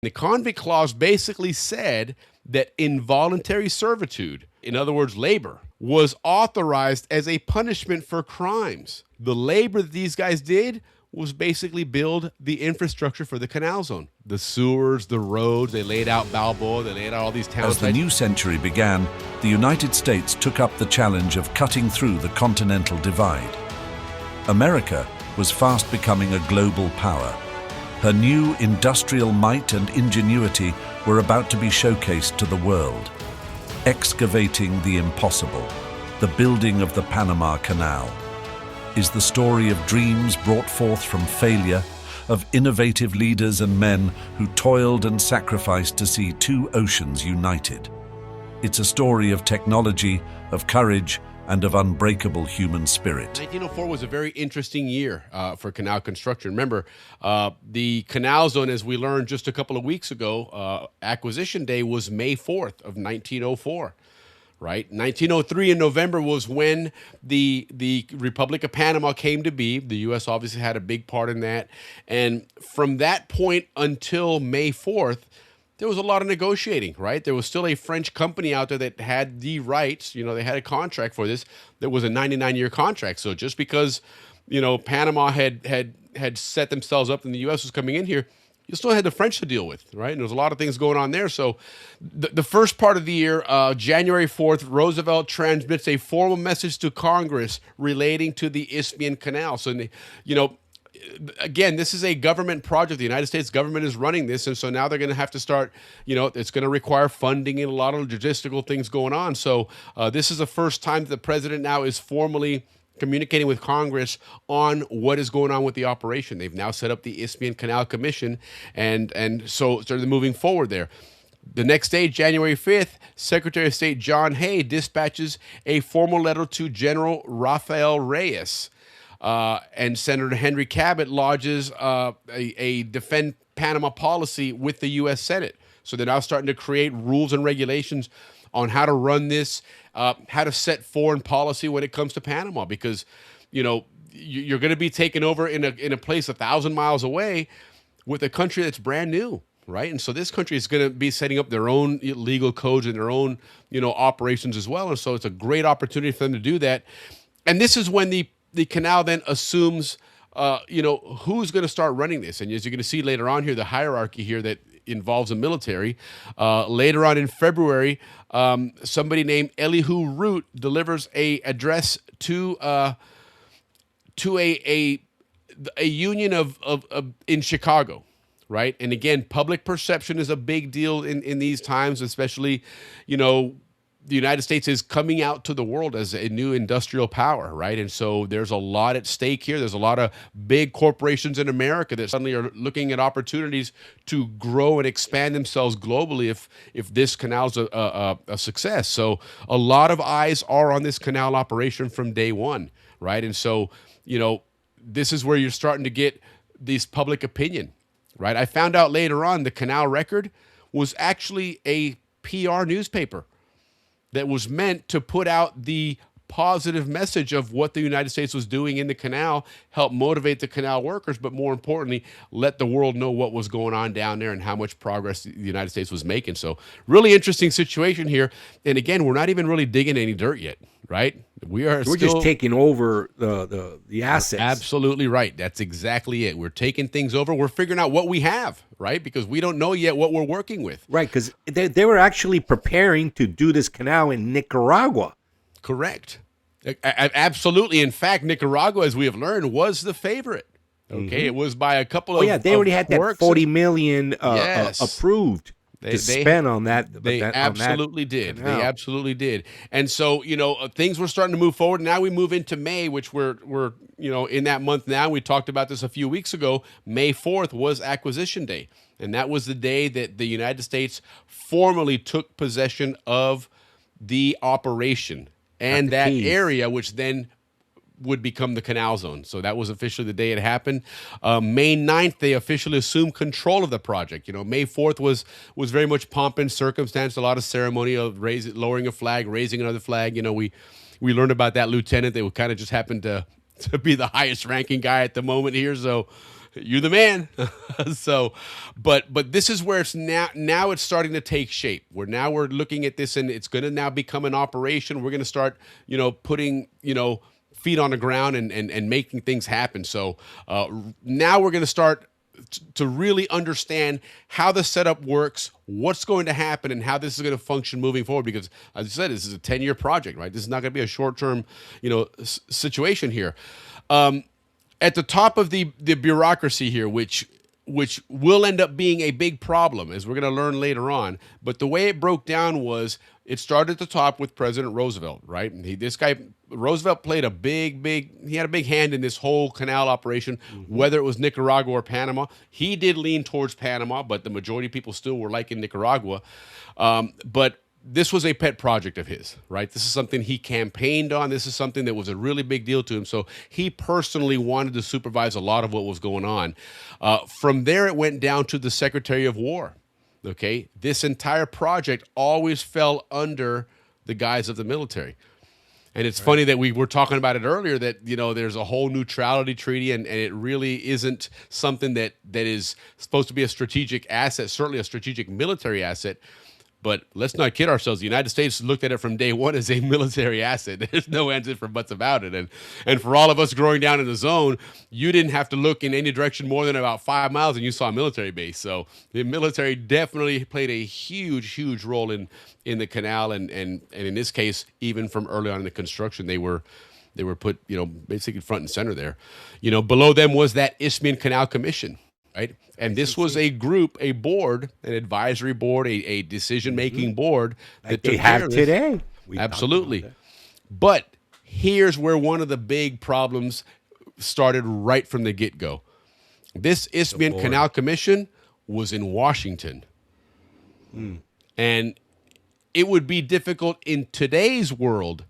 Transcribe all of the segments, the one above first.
The convict clause basically said that involuntary servitude, in other words, labor, was authorized as a punishment for crimes. The labor that these guys did was basically build the infrastructure for the canal zone. The sewers, the roads, they laid out Balboa, they laid out all these towns. As the new century began, the United States took up the challenge of cutting through the continental divide. America was fast becoming a global power. Her new industrial might and ingenuity were about to be showcased to the world. Excavating the impossible, the building of the Panama Canal, is the story of dreams brought forth from failure, of innovative leaders and men who toiled and sacrificed to see two oceans united. It's a story of technology, of courage, and of unbreakable human spirit. 1904 was a very interesting year for canal construction. Remember, the canal zone, as we learned just a couple of weeks ago, acquisition day was May 4th of 1904. Right, 1903 in November was when the Republic of Panama came to be. The U.S. obviously had a big part in that, and from that point until May 4th, there was a lot of negotiating, right? There was still a French company out there that had the rights. They had a contract for this. That was a 99-year contract. So just because, Panama had set themselves up and the U.S. was coming in here, you still had the French to deal with, right? And there was a lot of things going on there. So the first part of the year, January 4th, Roosevelt transmits a formal message to Congress relating to the Isthmian Canal. So, again, this is a government project. The United States government is running this, and so now they're going to have to start, it's going to require funding and a lot of logistical things going on. So this is the first time that the president now is formally communicating with Congress on what is going on with the operation. They've now set up the Isthmian Canal Commission, and so they're moving forward there. The next day, January 5th, Secretary of State John Hay dispatches a formal letter to General Rafael Reyes, and Senator Henry Cabot lodges a defend Panama policy with the U.S. Senate. So they're now starting to create rules and regulations on how to run this, how to set foreign policy when it comes to Panama, because, you're going to be taken over in a place 1,000 miles away with a country that's brand new, right? And so this country is going to be setting up their own legal codes and their own, operations as well. And so it's a great opportunity for them to do that. And this is when the canal then assumes, who's going to start running this. And as you're going to see later on here, the hierarchy here that involves the military. Later on in February, somebody named Elihu Root delivers a address to a union of in Chicago, right? And again, public perception is a big deal in these times, especially, the United States is coming out to the world as a new industrial power, right? And so there's a lot at stake here. There's a lot of big corporations in America that suddenly are looking at opportunities to grow and expand themselves globally if this canal's a success. So a lot of eyes are on this canal operation from day one, right? And so, this is where you're starting to get this public opinion, right? I found out later on the Canal Record was actually a PR newspaper that was meant to put out the positive message of what the United States was doing in the canal, help motivate the canal workers, but more importantly, let the world know what was going on down there and how much progress the United States was making. So really interesting situation here. And again, we're not even really digging any dirt yet, right? We're just taking over the assets. Absolutely right. That's exactly it. We're taking things over. We're figuring out what we have, right? Because we don't know yet what we're working with. Right, because they were actually preparing to do this canal in Nicaragua. Correct. Absolutely. In fact, Nicaragua, as we have learned, was the favorite. Okay, Mm-hmm. It was by a couple of. Oh yeah, they already had that $40 million Yes. approved to spend on that. They absolutely did. They absolutely did. And so things were starting to move forward. Now we move into May, which we're in that month now. We talked about this a few weeks ago. May 4th was acquisition day, and that was the day that the United States formally took possession of the operation and that area, which then would become the canal zone. So that was officially the day it happened. May 9th, they officially assumed control of the project. May 4th was very much pomp and circumstance, a lot of ceremony of lowering a flag, raising another flag. We learned about that lieutenant. They kind of just happened to be the highest ranking guy at the moment here. So You the man. So, but this is where it's now it's starting to take shape. We're looking at this, and it's going to now become an operation. We're going to start, putting, feet on the ground and making things happen. So now we're going to start to really understand how the setup works, what's going to happen, and how this is going to function moving forward. Because, as I said, this is a 10-year project, right? This is not going to be a short-term, situation here. At the top of the bureaucracy here, which will end up being a big problem, as we're going to learn later on. But the way it broke down was it started at the top with President Roosevelt, right? Roosevelt played he had a big hand in this whole canal operation, whether it was Nicaragua or Panama. He did lean towards Panama, but the majority of people still were liking Nicaragua. But this was a pet project of his, right? This is something he campaigned on. This is something that was a really big deal to him. So he personally wanted to supervise a lot of what was going on. From there, it went down to the Secretary of War. Okay, this entire project always fell under the guise of the military. And it's funny that we were talking about it earlier, that, there's a whole neutrality treaty, and it really isn't something that is supposed to be a strategic asset, certainly a strategic military asset. But let's not kid ourselves. The United States looked at it from day one as a military asset. There's no ands if or buts about it. And for all of us growing down in the zone, you didn't have to look in any direction more than about 5 miles and you saw a military base. So the military definitely played a huge, huge role in the canal. And in this case, even from early on in the construction, they were put, basically front and center there. Below them was that Isthmian Canal Commission. Right. And this was a group, a board, an advisory board, a decision-making board that they have today. Absolutely. But here's where one of the big problems started right from the get-go. This Isthmian Canal Commission was in Washington. And it would be difficult in today's world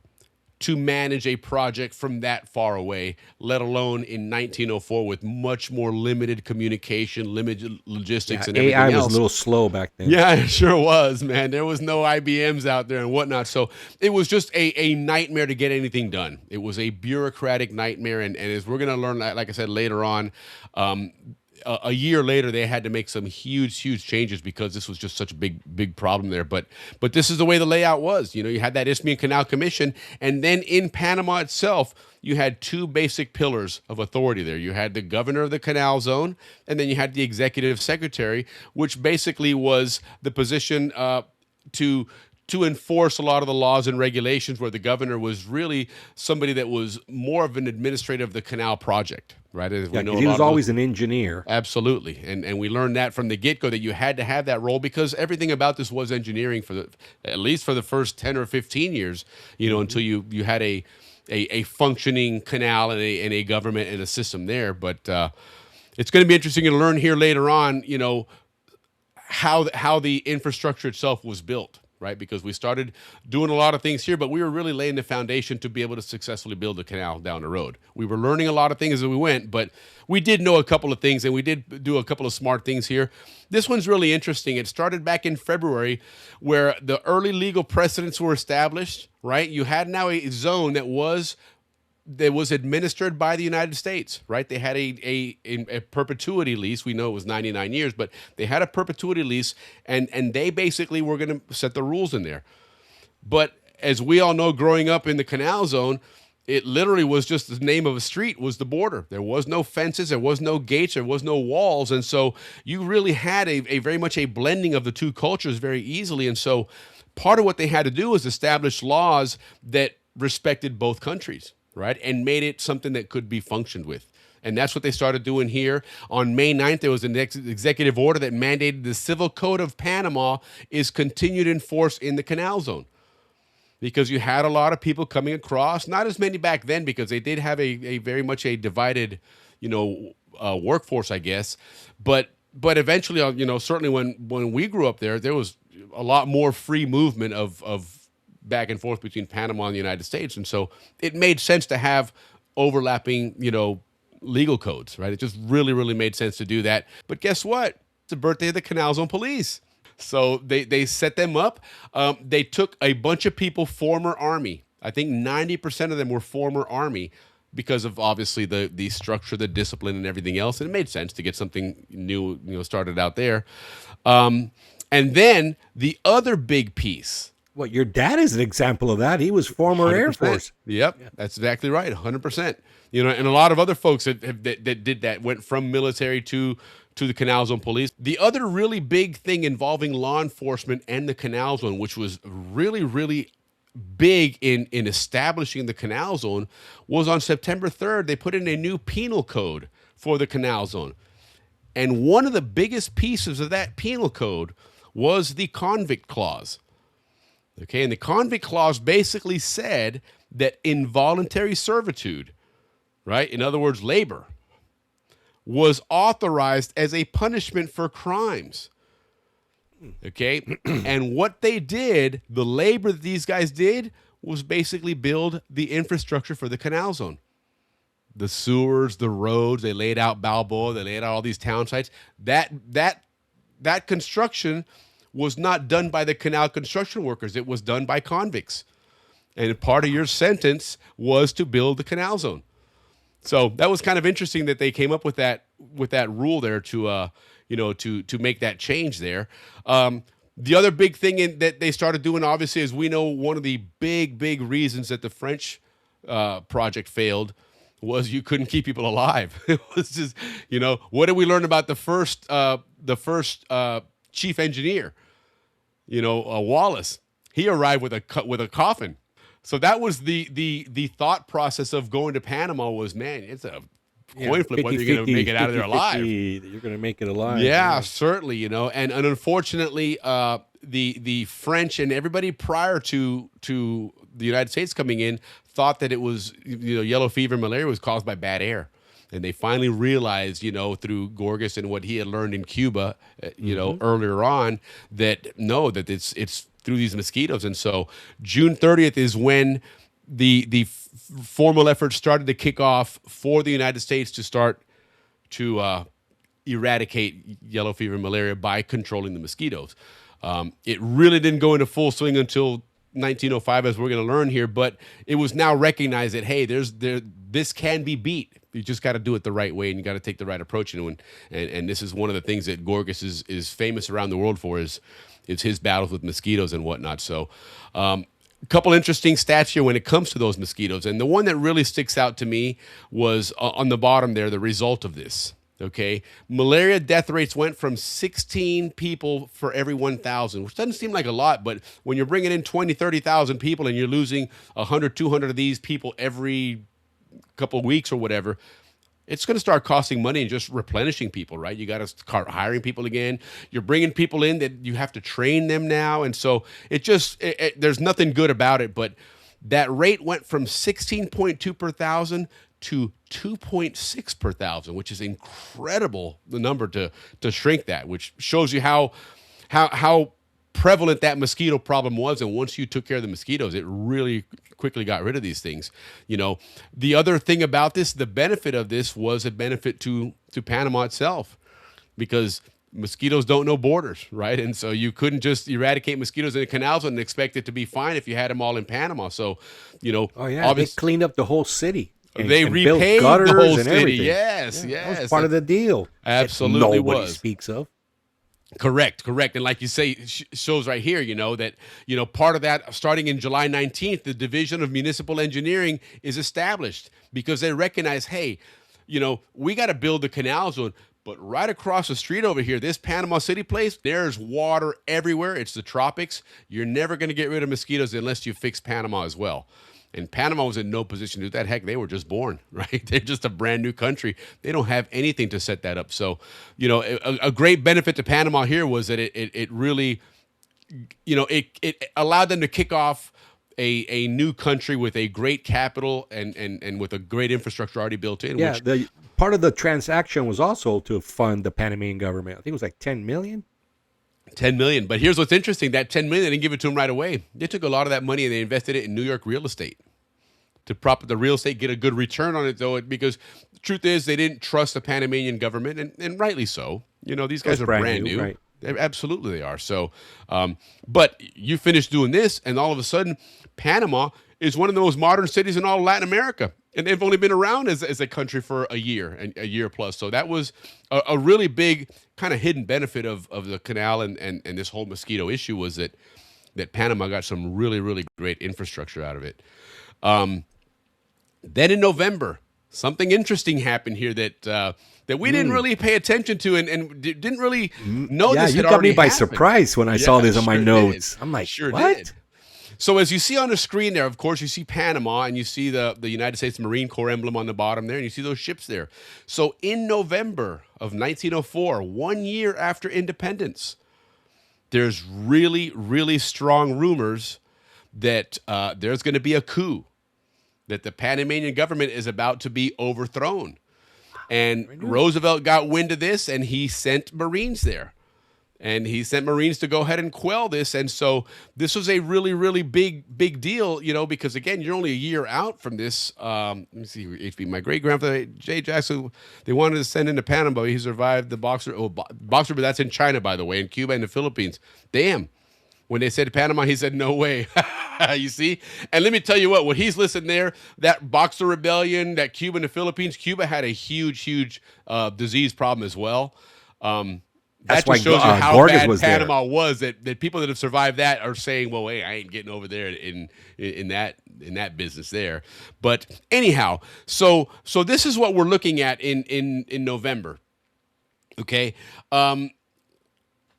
to manage a project from that far away, let alone in 1904 with much more limited communication, limited logistics, and everything else. AI was a little slow back then. Yeah, it sure was, man. There was no IBMs out there and whatnot. So it was just a nightmare to get anything done. It was a bureaucratic nightmare. And as we're going to learn, like I said, later on, a year later, they had to make some huge, huge changes because this was just such a big problem there. But this is the way the layout was. You had that Isthmian Canal Commission, and then in Panama itself, you had two basic pillars of authority there. You had the governor of the canal zone, and then you had the executive secretary, which basically was the position to enforce a lot of the laws and regulations, where the governor was really somebody that was more of an administrator of the canal project, right? As we know, he was always an engineer. Absolutely. And we learned that from the get-go, that you had to have that role because everything about this was engineering at least for the first 10 or 15 years, until you had a functioning canal and a government and a system there. But it's going to be interesting to learn here later on, how the infrastructure itself was built. Right, because we started doing a lot of things here, but we were really laying the foundation to be able to successfully build a canal down the road. We were learning a lot of things as we went, but we did know a couple of things, and we did do a couple of smart things here. This one's really interesting. It started back in February, where the early legal precedents were established. Right, you had now a zone that was administered by the United States, right? They had a perpetuity lease. We know it was 99 years, but they had a perpetuity lease, and they basically were going to set the rules in there. But as we all know, growing up in the canal zone, it literally was just the name of a street was the border. There was no fences, there was no gates, there was no walls, and so you really had a very much a blending of the two cultures very easily. And so part of what they had to do was establish laws that respected both countries, right, and made it something that could be functioned with. And that's what they started doing here. On May 9th, there was an executive order that mandated the Civil Code of Panama is continued in force in the canal zone, because you had a lot of people coming across, not as many back then because they did have a very much a divided, workforce, I guess. But eventually, certainly when we grew up there was a lot more free movement of back and forth between Panama and the United States. And so it made sense to have overlapping, legal codes, right? It just really, really made sense to do that. But guess what? It's the birthday of the Canal Zone Police. So they set them up. They took a bunch of people, former Army. I think 90% of them were former Army, because of obviously the structure, the discipline, and everything else. And it made sense to get something new, started out there. And then the other big piece. What, your dad is an example of that. He was former Air 100%. Force. Yep, that's exactly right. 100%. And a lot of other folks that did that went from military to the Canal Zone Police. The other really big thing involving law enforcement and the Canal Zone, which was really, really big in establishing the Canal Zone, was on September 3rd, they put in a new penal code for the Canal Zone. And one of the biggest pieces of that penal code was the convict clause. Okay, and the convict clause basically said that involuntary servitude, right, in other words, labor, was authorized as a punishment for crimes. Okay, and what they did, the labor that these guys did, was basically build the infrastructure for the Canal Zone. The sewers, the roads, they laid out Balboa, they laid out all these town sites. That construction was not done by the canal construction workers. It was done by convicts. And part of your sentence was to build the Canal Zone. So that was kind of interesting that they came up with that rule there to make that change there. The other big thing that they started doing, obviously, as we know, one of the big reasons that the French project failed was you couldn't keep people alive. It was just, what did we learn about the first chief engineer? Wallace. He arrived with a coffin. So that was the thought process of going to Panama was, man, it's a coin flip whether you're going to make it out of there alive. You're going to make it alive. Yeah, certainly, and unfortunately, the French and everybody prior to the United States coming in thought that it was, yellow fever, malaria was caused by bad air. And they finally realized, through Gorgas and what he had learned in Cuba, earlier on, that no, that it's through these mosquitoes. And so June 30th is when the formal efforts started to kick off for the United States to start to eradicate yellow fever and malaria by controlling the mosquitoes. It really didn't go into full swing until 1905, as we're going to learn here, but it was now recognized that, hey, this can be beat. You just got to do it the right way, and you got to take the right approach. And this is one of the things that Gorgas is famous around the world for is his battles with mosquitoes and whatnot. So a couple interesting stats here when it comes to those mosquitoes. And the one that really sticks out to me was on the bottom there, the result of this. Okay, malaria death rates went from 16 people for every 1,000, which doesn't seem like a lot, but when you're bringing in 20, 30,000 people and you're losing 100, 200 of these people every couple of weeks or whatever, it's going to start costing money and just replenishing people, right? You got to start hiring people again. You're bringing people in that you have to train them now. And so there's nothing good about it, but that rate went from 16.2 per thousand to 2.6 per thousand, which is incredible, the number to shrink that, which shows you how prevalent that mosquito problem was. And once you took care of the mosquitoes, it really quickly got rid of these things. The other thing about this, the benefit of this was a benefit to Panama itself, because mosquitoes don't know borders, right? And so you couldn't just eradicate mosquitoes in the canals and expect it to be fine if you had them all in Panama. So, they cleaned up the whole city. They and built repaved gutters the whole and city. everything. Yes. That was part of the deal. Absolutely that nobody was. speaks of. Correct. And like you say, shows right here, that, part of that, starting in July 19th, the Division of Municipal Engineering is established because they recognize, hey, we got to build the canal zone, but right across the street over here, this Panama City place, there's water everywhere. It's the tropics. You're never going to get rid of mosquitoes unless you fix Panama as well. And Panama was in no position to do that. Heck, they were just born, right? They're just a brand new country. They don't have anything to set that up. So, a great benefit to Panama here was that it really, it allowed them to kick off a new country with a great capital and with a great infrastructure already built in. Yeah, the part of the transaction was also to fund the Panamanian government. I think it was like $10 million. 10 million. But here's what's interesting. That 10 million, they didn't give it to them right away. They took a lot of that money and they invested it in New York real estate to prop up the real estate, get a good return on it, though, because the truth is they didn't trust the Panamanian government, and rightly so. These guys are brand new. Right. Absolutely they are. So, but you finish doing this, and all of a sudden, Panama is one of the most modern cities in all of Latin America. and they've only been around as a country for a year and a year plus. So that was a really big kind of hidden benefit of the canal and this whole mosquito issue was that Panama got some really, really great infrastructure out of it. Then in November, something interesting happened here that we didn't really pay attention to didn't really know Yeah, this you had got me already by happened. surprise when I saw this on my Sure notes. did. I'm like, Sure what? did. So as you see on the screen there, of course, you see Panama and you see the United States Marine Corps emblem on the bottom there, and you see those ships there. So in November of 1904, 1 year after independence, there's really, really strong rumors that there's going to be a coup, that the Panamanian government is about to be overthrown. And Roosevelt got wind of this, and he sent Marines there. And he sent Marines to go ahead and quell this. And so this was a really, really big deal, because, again, you're only a year out from this. Let me see, HB. My great-grandfather, Jay Jackson, they wanted to send him to Panama. He survived the Boxer. Oh, Boxer, but that's in China, by the way, in Cuba and the Philippines. Damn. When they said Panama, he said, no way. You see? And let me tell you what, when he's listening there, that Boxer Rebellion, that Cuba and the Philippines, Cuba had a huge disease problem as well. That's that why just shows you how Gorgas bad was there. Panama was. That people that have survived that are saying, "Well, hey, I ain't getting over there in that business there." But anyhow, so this is what we're looking at in November. Okay,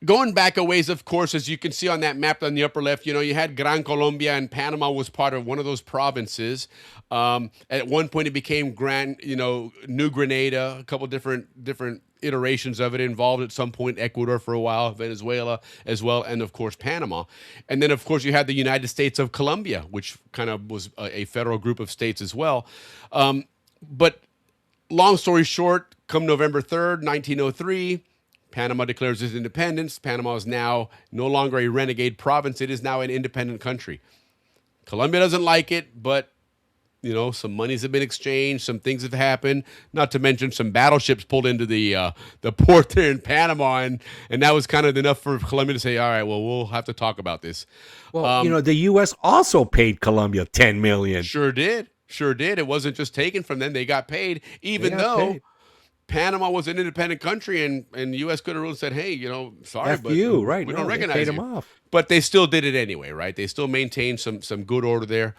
going back a ways, of course, as you can see on that map on the upper left, you had Gran Colombia, and Panama was part of one of those provinces. At one point, it became New Grenada, a couple different iterations of it involved at some point Ecuador for a while, Venezuela as well, and of course Panama. And then of course you had the United States of Colombia, which kind of was a federal group of states as well. But long story short, come November 3rd, 1903, Panama declares its independence. Panama is now no longer a renegade province. It is now an independent country. Colombia doesn't like it, but some monies have been exchanged, some things have happened, not to mention some battleships pulled into the port there in Panama, and that was kind of enough for Colombia to say, all right, well, we'll have to talk about this. Well, the U.S. also paid Colombia $10 million. Sure did. It wasn't just taken from them. They got paid, even though Panama was an independent country, and the U.S. could have ruled and said, hey, sorry, F but you, we right? don't They recognize paid you. them off. But they still did it anyway, right? They still maintained some good order there.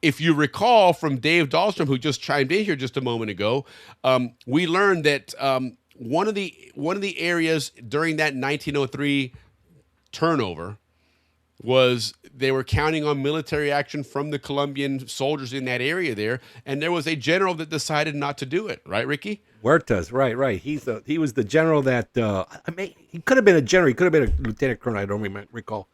If you recall from Dave Dahlstrom, who just chimed in here just a moment ago, we learned that one of the areas during that 1903 turnover was they were counting on military action from the Colombian soldiers in that area there, and there was a general that decided not to do it. Right, Ricky? Huertas, right. He was the general that he could have been a general, he could have been a lieutenant colonel. I don't recall,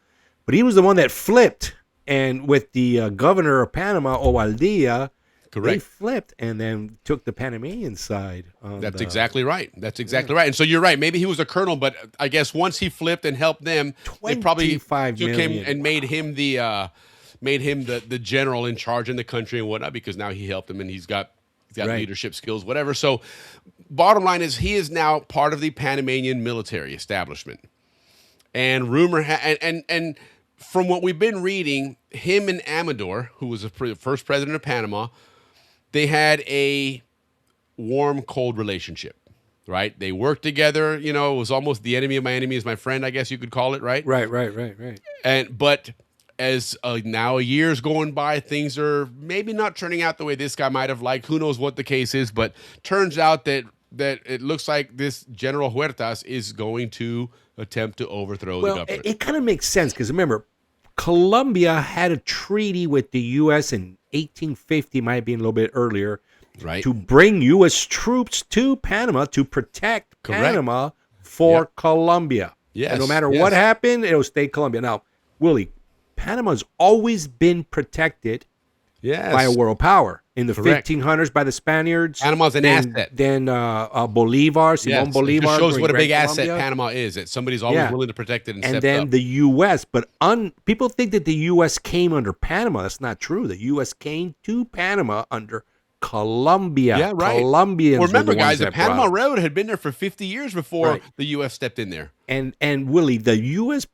but he was the one that flipped. And with the governor of Panama, Ovaldía, they flipped and then took the Panamanian side. That's exactly right. Right. And so you're right. Maybe he was a colonel, but I guess once he flipped and helped them, they probably took him and made him the general in charge in the country and whatnot, because now he helped them and he's got leadership skills, whatever. So bottom line is he is now part of the Panamanian military establishment. And and from what we've been reading, him and Amador, who was the first president of Panama, they had a warm, cold relationship, right? They worked together. It was almost the enemy of my enemy is my friend, I guess you could call it, right? Right. But as now a year's going by, things are maybe not turning out the way this guy might have liked. Who knows what the case is, but turns out that it looks like this General Huertas is going to attempt to overthrow the government. It kind of makes sense because remember, Colombia had a treaty with the U.S. in 1850, might have been a little bit earlier, right, to bring U.S. troops to Panama to protect Panama for Colombia. Yes. And no matter what happened, it'll stay Colombia. Now, Willie, Panama's always been protected by a world power. In the 1500s by the Spaniards. Panama's an asset. Then Bolivar, Simon Bolivar. It just shows what a big Colombia. asset Panama is. That somebody's always willing to protect it and step then up. the U.S. But people think that the U.S. came under Panama. That's not true. The U.S. came to Panama under Colombia. Yeah, right. Colombians. Well, remember, were the ones guys, the that Panama brought it. Railroad had been there for 50 years before the U.S. stepped in there. And Willie, the U.S.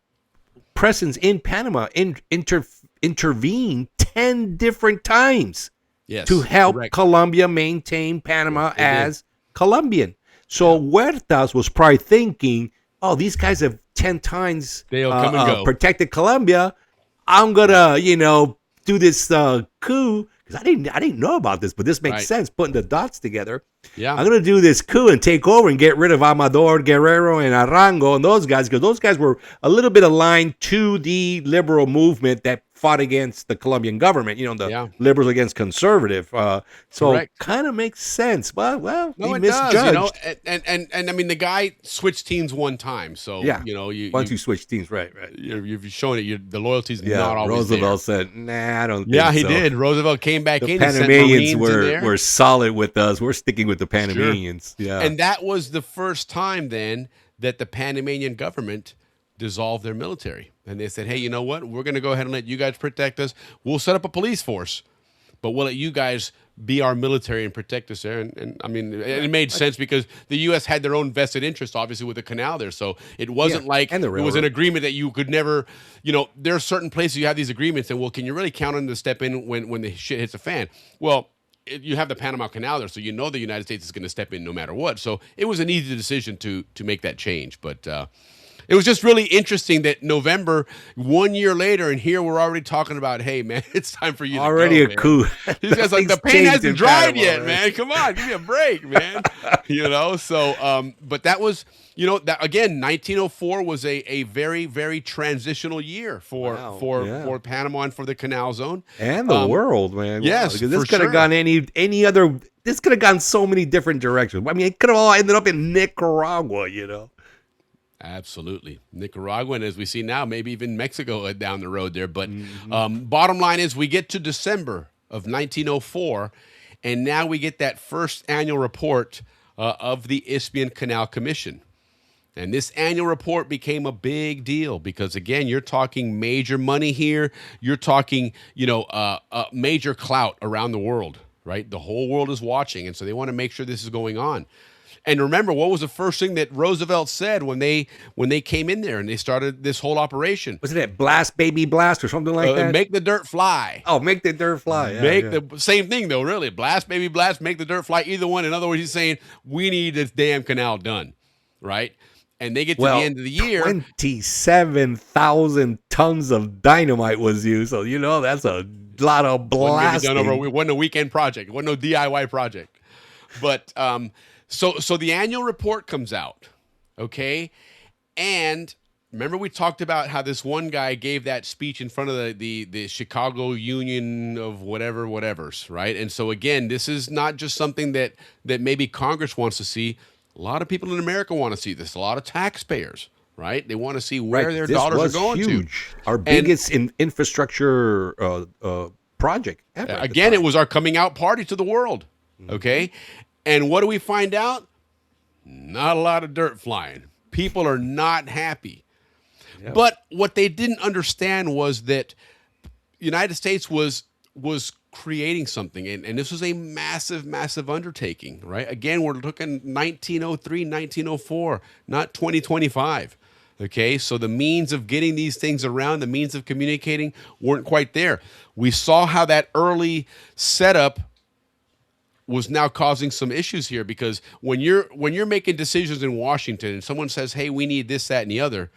presence in Panama intervened 10 different times Yes, to help correct. Colombia maintain Panama They did. as Colombian. So Huertas was probably thinking, oh, these guys have 10 times They'll come and go. protected Colombia. I'm gonna, do this coup because I didn't know about this, but this makes Right. sense. Putting the dots together, Yeah. I'm gonna do this coup and take over and get rid of Amador, Guerrero, and Arango and those guys because those guys were a little bit aligned to the liberal movement that fought against the Colombian government. The Yeah. liberals against conservative. So Correct. kind of makes sense. Well, No, he it misjudged. does, and I mean the guy switched teams one time, so Yeah. you Once you switch teams, right. you've shown it. The loyalty's Yeah, not always Roosevelt said, "Nah, I don't think there. Yeah, he so." did. Roosevelt came back The in. and sent Panamanians Marines in there. were solid with us. We're sticking with the Panamanians. Yeah, And that was the first time then that the Panamanian government dissolved their military. And they said, hey, you know what? We're going to go ahead and let you guys protect us. We'll set up a police force, but we'll let you guys be our military and protect us there. And I mean, it made sense because the U.S. had their own vested interest, obviously, with the canal there. So it wasn't like and the it was railroad. an agreement that you could never, there are certain places you have these agreements, and well, can you really count on them to step in when the shit hits the fan? Well, you have the Panama Canal there, so you know the United States is going to step in no matter what. So it was an easy decision to make that change. But it was just really interesting that November, 1 year later, and here we're already talking about, hey, man, it's time for you already to a go, coup. He's just like, the Things paint changed hasn't in dried Panama, yet, man. Come on, give me a break, man. So, but that was, that again, 1904 was a very, very transitional year Wow, for Panama and for the Canal Zone. And the world, man. yes, because this for could have sure. gone any other. This could have gone so many different directions. I mean, it could have all ended up in Nicaragua. Absolutely. Nicaragua, and as we see now, maybe even Mexico down the road there. But bottom line is we get to December of 1904, and now we get that first annual report of the Isthmian Canal Commission. And this annual report became a big deal because, again, you're talking major money here. You're talking, major clout around the world, right? The whole world is watching, and so they want to make sure this is going on. And remember, what was the first thing that Roosevelt said when they came in there and they started this whole operation? Wasn't it blast, baby, blast, or something like that? Make the dirt fly. Oh, make the dirt fly. Yeah, Make yeah. the same thing, though, really. Blast, baby, blast, make the dirt fly. Either one. In other words, he's saying, we need this damn canal done, right? And they get to the end of the year. 27,000 tons of dynamite was used. So, that's a lot of blasting. It wasn't a weekend project. It wasn't no DIY project. But so the annual report comes out, okay? And remember we talked about how this one guy gave that speech in front of the Chicago Union of whatever's, right? And so again, this is not just something that maybe Congress wants to see. A lot of people in America want to see this. A lot of taxpayers, right? They want to see where their This dollars was are going huge. to. Our biggest infrastructure project ever. Again, it was our coming out party to the world, okay? And what do we find out? Not a lot of dirt flying. People are not happy. Yep. But what they didn't understand was that United States was creating something, and this was a massive, massive undertaking, right? Again, we're looking 1903, 1904, not 2025. Okay, so the means of getting these things around, the means of communicating weren't quite there. We saw how that early setup was now causing some issues here because when you're making decisions in Washington and someone says, hey, we need this, that, and the other,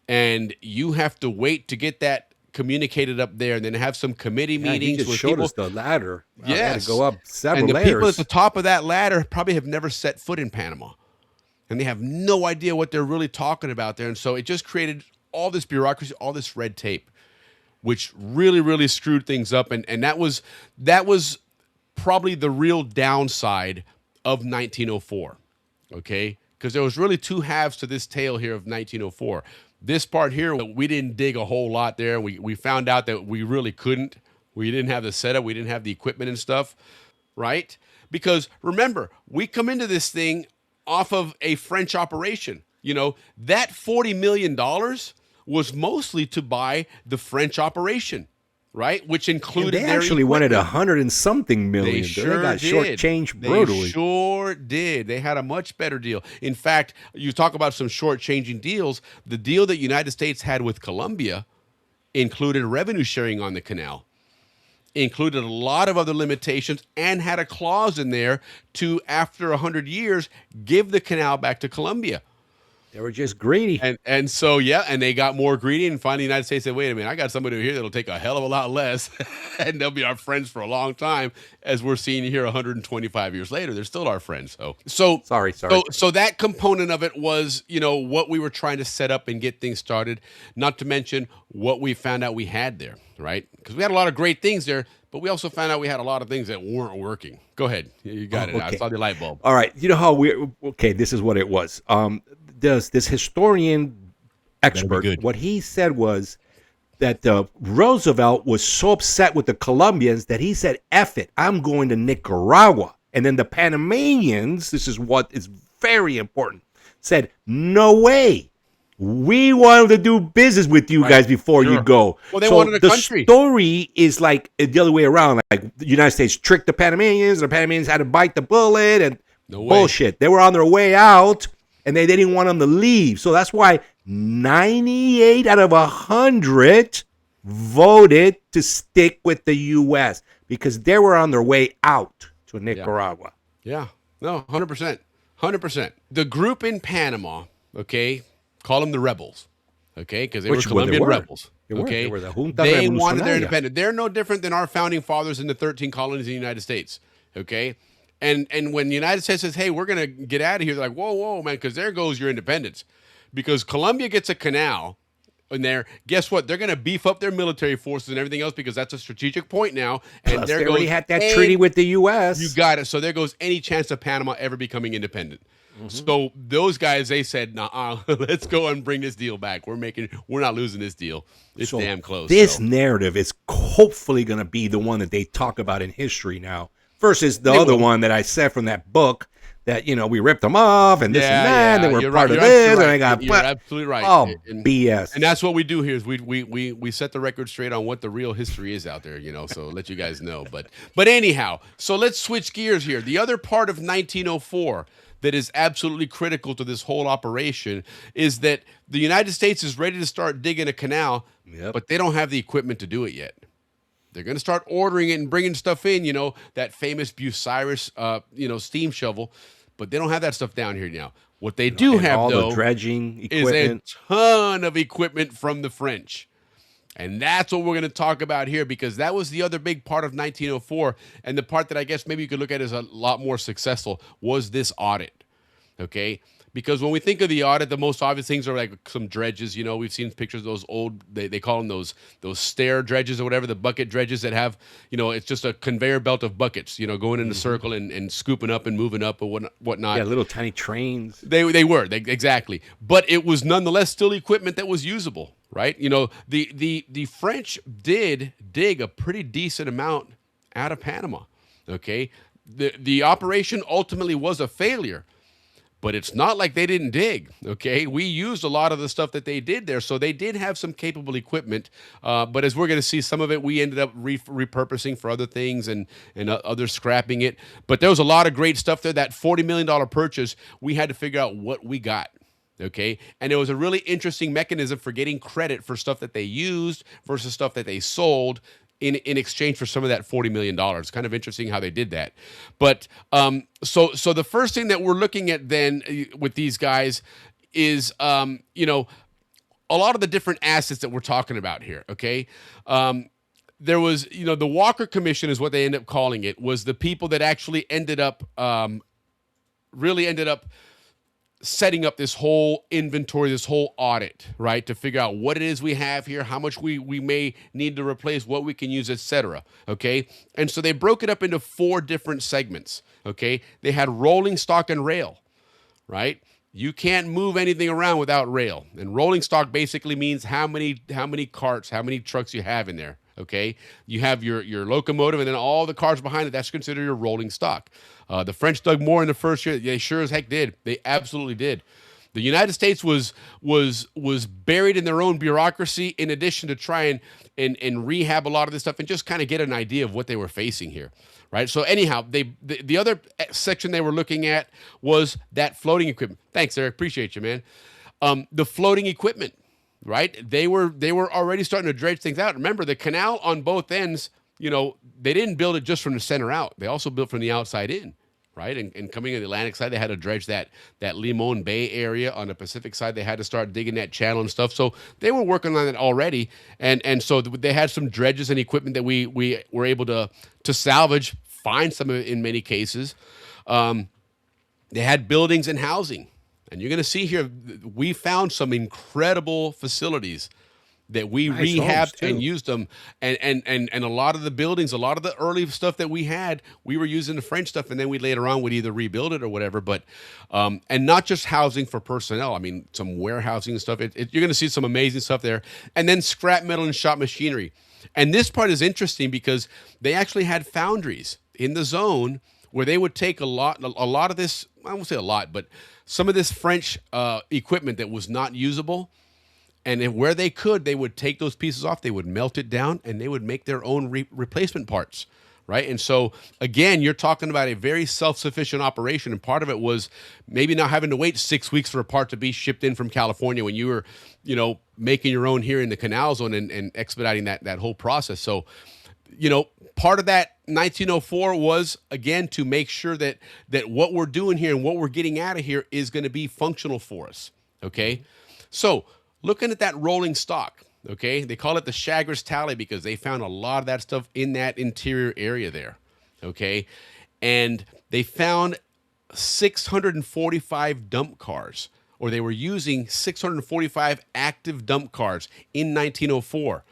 and you have to wait to get that communicated up there and then have some committee meetings He just with showed people. us the ladder. Wow, Yes. they had to go up several and the layers. people at the top of that ladder probably have never set foot in Panama. And they have no idea what they're really talking about there. And so it just created all this bureaucracy, all this red tape, which really, really screwed things up. And that was probably the real downside of 1904, okay? Because there was really two halves to this tale here of 1904. This part here, we didn't dig a whole lot there. We found out that we really couldn't. We didn't have the setup. We didn't have the equipment and stuff, right? Because remember, we come into this thing off of a French operation. That $40 million was mostly to buy the French operation, right? Which included they their actually wanted equipment. 100 and something million. They They sure got did. shortchanged brutally. They sure did. They had a much better deal. In fact, you talk about some shortchanging deals. The deal that United States had with Colombia included revenue sharing on the canal. included a lot of other limitations, and had a clause in there to, after 100 years, give the canal back to Colombia. They were just greedy. And so, yeah, and they got more greedy, and finally the United States said, wait a minute, I got somebody here that'll take a hell of a lot less, and they'll be our friends for a long time, as we're seeing here 125 years later. They're still our friends. So Sorry. So that component of it was, what we were trying to set up and get things started, not to mention what we found out we had there, right? Because we had a lot of great things there, but we also found out we had a lot of things that weren't working. Go ahead. You got it. I saw the light bulb. All right. You know how this is what it was. This historian expert, what he said was that Roosevelt was so upset with the Colombians that he said, F it, I'm going to Nicaragua. And then the Panamanians, this is what is very important, said, no way. We wanted to do business with you guys before you go. Well, they wanted a country. The story is like the other way around. Like the United States tricked the Panamanians, and the Panamanians had to bite the bullet, and bullshit. They were on their way out, and they didn't want them to leave. So that's why 98 out of 100 voted to stick with the U.S. because they were on their way out to Nicaragua. Yeah. No, 100%. 100%. The group in Panama, okay, call them the rebels, okay, because they were Colombian rebels. Okay, they were the Junta They wanted their independence. They're no different than our founding fathers in the 13 colonies in the United States. Okay, and when the United States says, "Hey, we're gonna get out of here," they're like, "Whoa, man," because there goes your independence. Because Colombia gets a canal in there, guess what? They're gonna beef up their military forces and everything else because that's a strategic point now. And plus, they already had that treaty with the U.S. You got it. So there goes any chance of Panama ever becoming independent. So those guys, they said, nah, let's go and bring this deal back. We're not losing this deal. It's damn close. This narrative is hopefully going to be the one that they talk about in history now versus the other one that I said from that book that, we ripped them off and this and that, and they were part of this, and I got... You're absolutely right. Oh, BS. And that's what we do here is we set the record straight on what the real history is out there, so let you guys know. But anyhow, so let's switch gears here. The other part of 1904 that is absolutely critical to this whole operation is that the United States is ready to start digging a canal, but they don't have the equipment to do it yet. They're going to start ordering it and bringing stuff in, that famous Bucyrus, steam shovel, but they don't have that stuff down here now. What they do have, all though, the dredging equipment. Is a ton of equipment from the French. And that's what we're going to talk about here because that was the other big part of 1904. And the part that I guess maybe you could look at as a lot more successful was this audit, okay? Because when we think of the audit, the most obvious things are like some dredges. We've seen pictures of those old, they call them those stair dredges or whatever, the bucket dredges that have, it's just a conveyor belt of buckets, going in a circle and scooping up and moving up and whatnot. Yeah, little tiny trains. They were, exactly. But it was nonetheless still equipment that was usable, right? The French did dig a pretty decent amount out of Panama, okay? The operation ultimately was a failure. But it's not like they didn't dig, okay? We used a lot of the stuff that they did there, so they did have some capable equipment. But as we're going to see, some of it we ended up repurposing for other things and others scrapping it. But there was a lot of great stuff there. That $40 million purchase, we had to figure out what we got, okay? And it was a really interesting mechanism for getting credit for stuff that they used versus stuff that they sold in exchange for some of that $40 million. It's kind of interesting how they did that. But so the first thing that we're looking at then with these guys is, a lot of the different assets that we're talking about here, okay? There was, the Walker Commission is what they end up calling it, was the people that actually really ended up setting up this whole inventory, this whole audit, right? To figure out what it is we have here, how much we may need to replace, what we can use, etc. Okay? And so they broke it up into 4 different segments, okay? They had rolling stock and rail, right? You can't move anything around without rail. And rolling stock basically means how many carts, how many trucks you have in there, okay? You have your locomotive and then all the cars behind it, that's considered your rolling stock. The French dug more in the first year. They sure as heck did. They absolutely did. The United States was buried in their own bureaucracy in addition to try and rehab a lot of this stuff and just kind of get an idea of what they were facing here, right? So anyhow, the other section they were looking at was that floating equipment. Thanks, Eric. Appreciate you, man. The floating equipment, right? They were already starting to dredge things out. Remember, the canal on both ends they didn't build it just from the center out. They also built from the outside in, right? And coming in the Atlantic side, they had to dredge that Limon Bay area. On the Pacific side, they had to start digging that channel and stuff. So they were working on it already, and so they had some dredges and equipment that we were able to salvage, find some of it in many cases. They had buildings and housing, and you're going to see here we found some incredible facilities that we rehabbed and used them, and a lot of the buildings, a lot of the early stuff that we had, we were using the French stuff, and then we later on would either rebuild it or whatever. But and not just housing for personnel. I mean, some warehousing and stuff. You're going to see some amazing stuff there, and then scrap metal and shop machinery. And this part is interesting because they actually had foundries in the zone where they would take a lot of this. I won't say a lot, but some of this French equipment that was not usable. And where they could, they would take those pieces off, they would melt it down, and they would make their own replacement parts, right? And so, again, you're talking about a very self-sufficient operation, and part of it was maybe not having to wait 6 weeks for a part to be shipped in from California when you were, making your own here in the canal zone and expediting that whole process. So, part of that 1904 was, again, to make sure that what we're doing here and what we're getting out of here is going to be functional for us, okay? So, looking at that rolling stock, okay, they call it the Chagres Tally because they found a lot of that stuff in that interior area there, okay? And they found 645 dump cars, or they were using 645 active dump cars in 1904.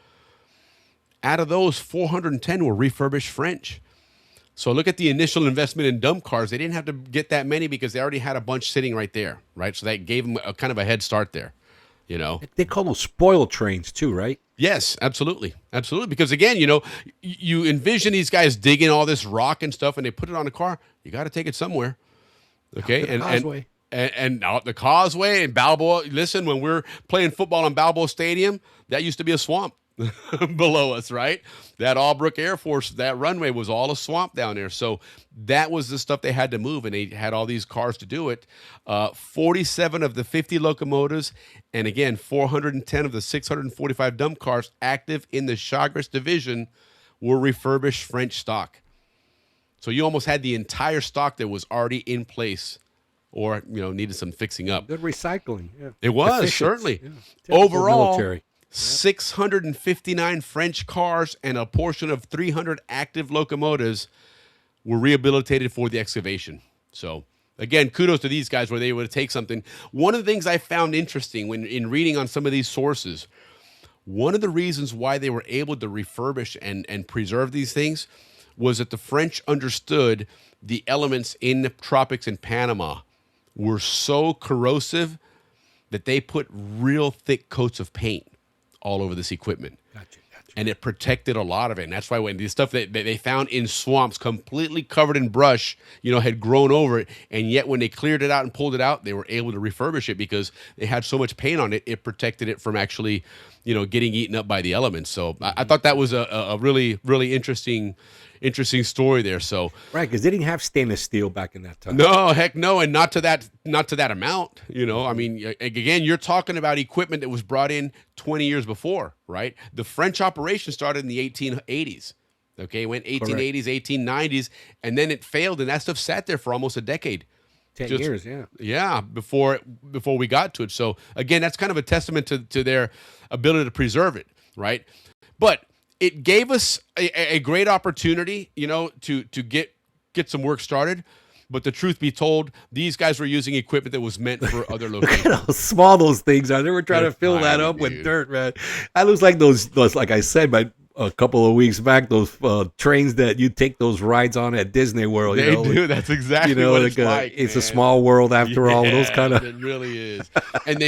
Out of those, 410 were refurbished French. So look at the initial investment in dump cars. They didn't have to get that many because they already had a bunch sitting right there, right? So that gave them a kind of a head start there. They call those spoil trains too, right? Yes, absolutely. Absolutely. Because again, you envision these guys digging all this rock and stuff and they put it on a car. You got to take it somewhere. Okay. And out the causeway and Balboa. Listen, when we're playing football on Balboa Stadium, that used to be a swamp below us, right? That Albrook Air Force, that runway was all a swamp down there. So that was the stuff they had to move, and they had all these cars to do it. 47 of the 50 locomotives, and again, 410 of the 645 dump cars active in the Chagres division were refurbished French stock. So you almost had the entire stock that was already in place or, needed some fixing up. Good recycling. Yeah. It was, efficient. certainly. Yeah. Overall, military. 659 French cars and a portion of 300 active locomotives were rehabilitated for the excavation. So, again, kudos to these guys where they would take something. One of the things I found interesting in reading on some of these sources, one of the reasons why they were able to refurbish and preserve these things was that the French understood the elements in the tropics in Panama were so corrosive that they put real thick coats of paint all over this equipment. Gotcha. And it protected a lot of it. And that's why when the stuff that they found in swamps completely covered in brush, had grown over it. And yet when they cleared it out and pulled it out, they were able to refurbish it because they had so much paint on it, it protected it from actually, getting eaten up by the elements. So I thought that was a really, really interesting story there. So right, because they didn't have stainless steel back in that time. No, heck no, and not to that amount. I mean, again, you're talking about equipment that was brought in 20 years before, right? The French operation started in the 1880s. Okay, it went 1880s, 1890s, and then it failed, and that stuff sat there for almost a decade. 10 years, yeah. Yeah, before we got to it. So again, that's kind of a testament to their ability to preserve it, right? But it gave us a great opportunity, to get some work started. But the truth be told, these guys were using equipment that was meant for other locations. Look at how small those things are. They were trying to fill that up with dirt, man. That looks like those, like I said, a couple of weeks back, those trains that you take those rides on at Disney World. They do. That's exactly what it's like. It's a small world after all. Those kind of. It really is. And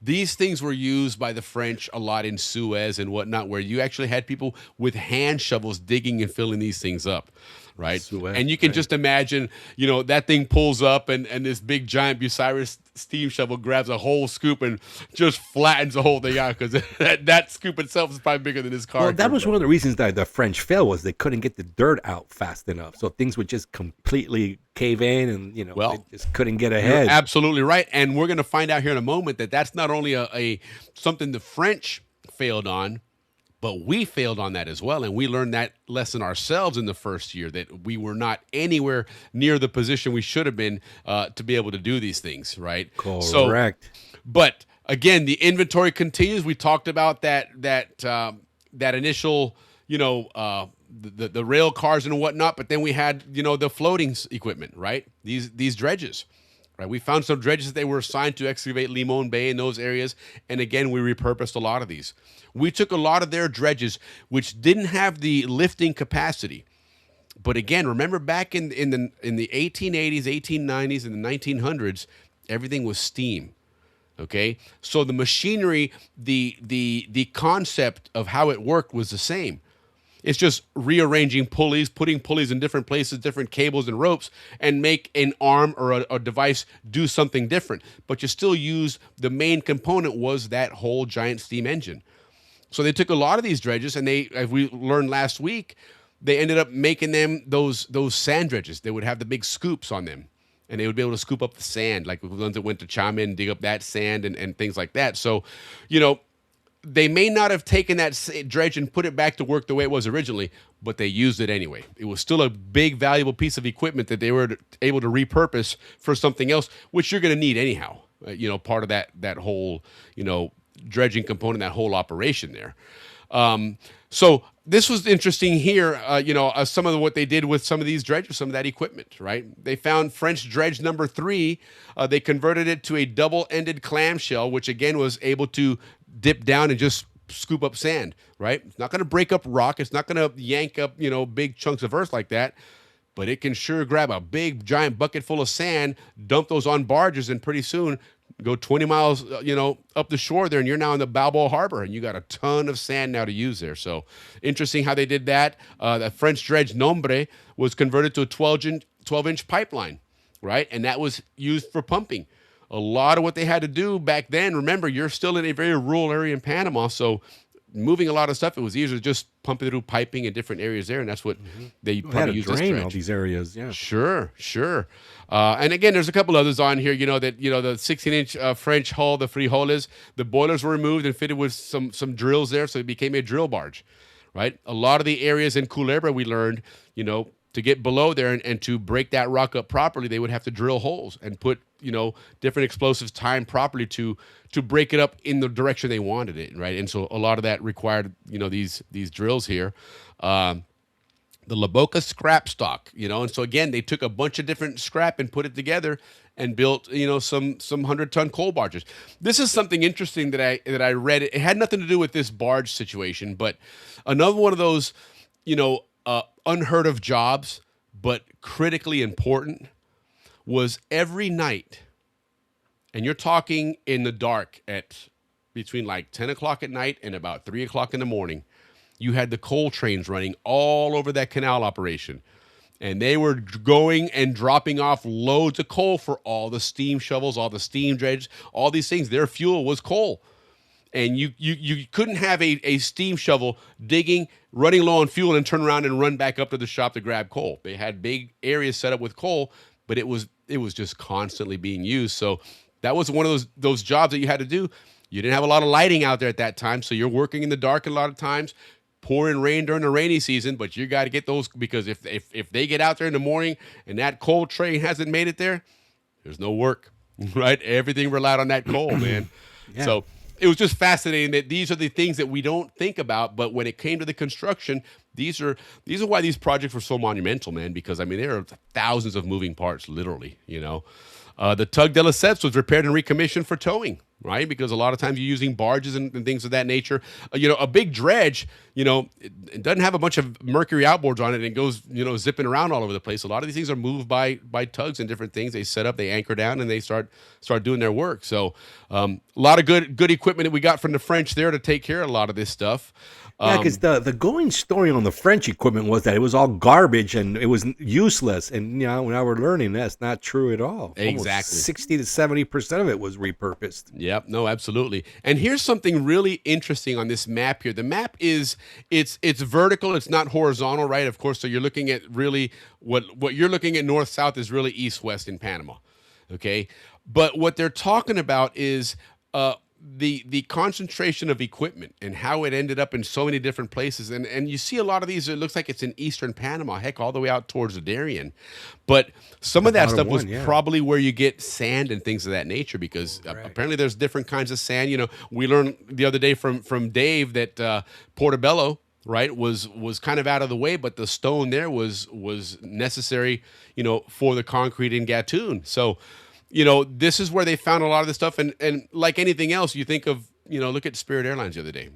these things were used by the French a lot in Suez and whatnot, where you actually had people with hand shovels digging and filling these things up. Right. Suez, and you can just imagine, that thing pulls up and this big giant Bucyrus steam shovel grabs a whole scoop and just flattens the whole thing out because that scoop itself is probably bigger than this car. Well, that was one of the reasons that the French fell was they couldn't get the dirt out fast enough. So things would just completely cave in and, they just couldn't get ahead. You're absolutely right. And we're going to find out here in a moment that that's not only a something the French failed on, But we failed on that as well, and we learned that lesson ourselves in the first year, that we were not anywhere near the position we should have been to be able to do these things, right? So, Correct. but again, the inventory continues. We talked about that initial, the rail cars and whatnot, but then we had the floating equipment, right? These dredges. Right, we found some dredges that they were assigned to excavate Limon Bay in those areas, and again, we repurposed a lot of these. We took a lot of their dredges, which didn't have the lifting capacity. But again, remember back in the 1880s, 1890s, and the 1900s, everything was steam. Okay, so the machinery, the concept of how it worked was the same. It's just rearranging pulleys, putting pulleys in different places, different cables and ropes, and make an arm or a device do something different. But you still use the main component was that whole giant steam engine. So they took a lot of these dredges, and they, as we learned last week, they ended up making them those sand dredges. They would have the big scoops on them, and they would be able to scoop up the sand, like the ones that went to Chama and dig up that sand and things like that. So, they may not have taken that dredge and put it back to work the way it was originally, but they used it anyway. It was still a big, valuable piece of equipment that they were able to repurpose for something else, which you're going to need anyhow. Part of that whole, dredging component, that whole operation there. So this was interesting here, some of what they did with some of these dredges, some of that equipment, right? They found French dredge number 3. They converted it to a double-ended clamshell, which again was able to dip down and just scoop up sand, right? It's not going to break up rock. It's not going to yank up, big chunks of earth like that, but it can sure grab a big, giant bucket full of sand, dump those on barges, and pretty soon go 20 miles, up the shore there, and you're now in the Balboa Harbor, and you got a ton of sand now to use there. So interesting how they did that. The French dredge Nombre was converted to a 12-inch pipeline, right? And that was used for pumping. A lot of what they had to do back then, remember, you're still in a very rural area in Panama, so moving a lot of stuff, it was easier to just pump it through piping in different areas there, and that's what they probably used this drain dredge. all these areas, yeah. Sure. And again, there's a couple others on here, that, the 16-inch French hull, the frijoles, the boilers were removed and fitted with some drills there, so it became a drill barge, right? A lot of the areas in Culebra we learned, to get below there and to break that rock up properly, they would have to drill holes and put, different explosives timed properly to break it up in the direction they wanted it, right? And so a lot of that required, these drills here. The La Boca scrap stock, and so again, they took a bunch of different scrap and put it together and built, some 100-ton coal barges. This is something interesting that I read. It had nothing to do with this barge situation, but another one of those, unheard of jobs, but critically important, was every night, and you're talking in the dark at between like 10 o'clock at night and about 3 o'clock in the morning, you had the coal trains running all over that canal operation. And they were going and dropping off loads of coal for all the steam shovels, all the steam dredges, all these things. Their fuel was coal. And you couldn't have a steam shovel digging, running low on fuel, and turn around and run back up to the shop to grab coal. They had big areas set up with coal, but it was just constantly being used. So that was one of those jobs that you had to do. You didn't have a lot of lighting out there at that time, so you're working in the dark a lot of times, pouring rain during the rainy season, but you got to get those, because if they get out there in the morning and that coal train hasn't made it there, there's no work, right? Everything relied on that coal, man. Yeah. So it was just fascinating that these are the things that we don't think about, but when it came to the construction, these are why these projects were so monumental, man, because, I mean, there are thousands of moving parts, literally, The Tug de Lesseps was repaired and recommissioned for towing, right? Because a lot of times you're using barges and things of that nature. A big dredge, it doesn't have a bunch of mercury outboards on it and it goes, zipping around all over the place. A lot of these things are moved by tugs and different things. They set up, they anchor down, and they start doing their work. So a lot of good equipment that we got from the French there to take care of a lot of this stuff. Yeah, because the going story on the French equipment was that it was all garbage and it was useless. And now we're learning that's not true at all. Exactly. Almost 60 to 70% of it was repurposed. Yep, no, absolutely. And here's something really interesting on this map here. The map it's vertical, it's not horizontal, right? Of course, so you're looking at really what you're looking at north-south is really east-west in Panama. Okay? But what they're talking about is the concentration of equipment and how it ended up in so many different places, and you see a lot of these. It looks like it's in eastern Panama, heck, all the way out towards the Darien. But some The of that bottom stuff was one, yeah. probably where you get sand and things of that nature, because apparently there's different kinds of sand. We learned the other day from Dave that Portobello, right, was kind of out of the way, but the stone there was necessary, for the concrete in Gatun. So, this is where they found a lot of this stuff. And like anything else, you think of, look at Spirit Airlines the other day.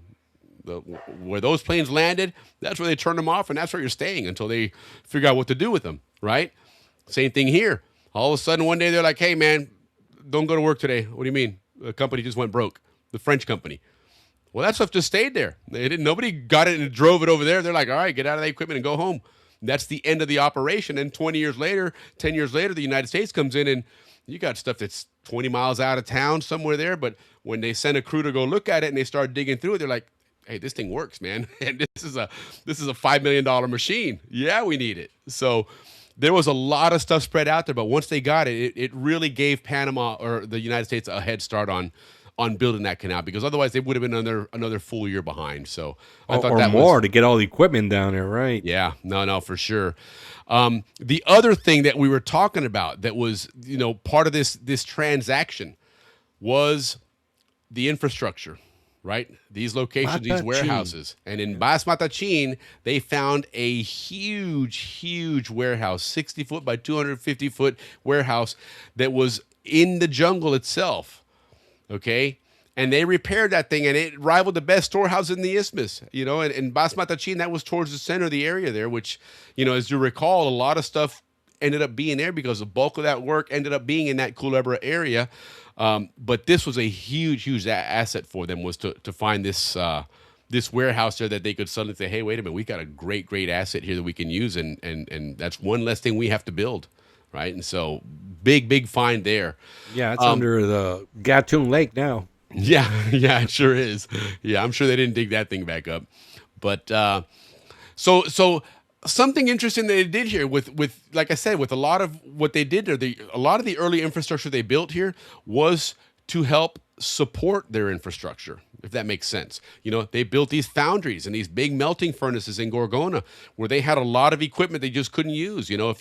Where those planes landed, that's where they turned them off, and that's where you're staying until they figure out what to do with them, right? Same thing here. All of a sudden, one day they're like, hey, man, don't go to work today. What do you mean? The company just went broke, the French company. Well, that stuff just stayed there. Nobody got it and drove it over there. They're like, all right, get out of the equipment and go home. That's the end of the operation. And 20 years later, 10 years later, the United States comes in and you got stuff that's 20 miles out of town somewhere there. But when they send a crew to go look at it and they start digging through it, they're like, hey, this thing works, man. And this is a $5 million machine. Yeah, we need it. So there was a lot of stuff spread out there. But once they got it, it really gave Panama or the United States a head start on building that canal, because otherwise they would have been another full year behind. So I thought that more was, to get all the equipment down there, right? yeah, no, for sure. The other thing that we were talking about that was, part of this transaction was the infrastructure, right? These locations, these Matachin. warehouses. And in Bas Matachin, they found a huge warehouse, 60-foot by 250-foot warehouse that was in the jungle itself. Okay, and they repaired that thing, and it rivaled the best storehouse in the Isthmus. And Bas Matachin, that was towards the center of the area there, which, as you recall, a lot of stuff ended up being there because the bulk of that work ended up being in that Culebra area. But this was a huge asset for them, was to find this warehouse there that they could suddenly say, hey, wait a minute, we got a great asset here that we can use, and that's one less thing we have to build. Right. And so big find there. Yeah. It's under the Gatun Lake now. Yeah, it sure is. Yeah, I'm sure they didn't dig that thing back up. But so something interesting they did here with like I said, with a lot of what they did there, a lot of the early infrastructure they built here was to help support their infrastructure, if that makes sense. They built these foundries and these big melting furnaces in Gorgona where they had a lot of equipment they just couldn't use. If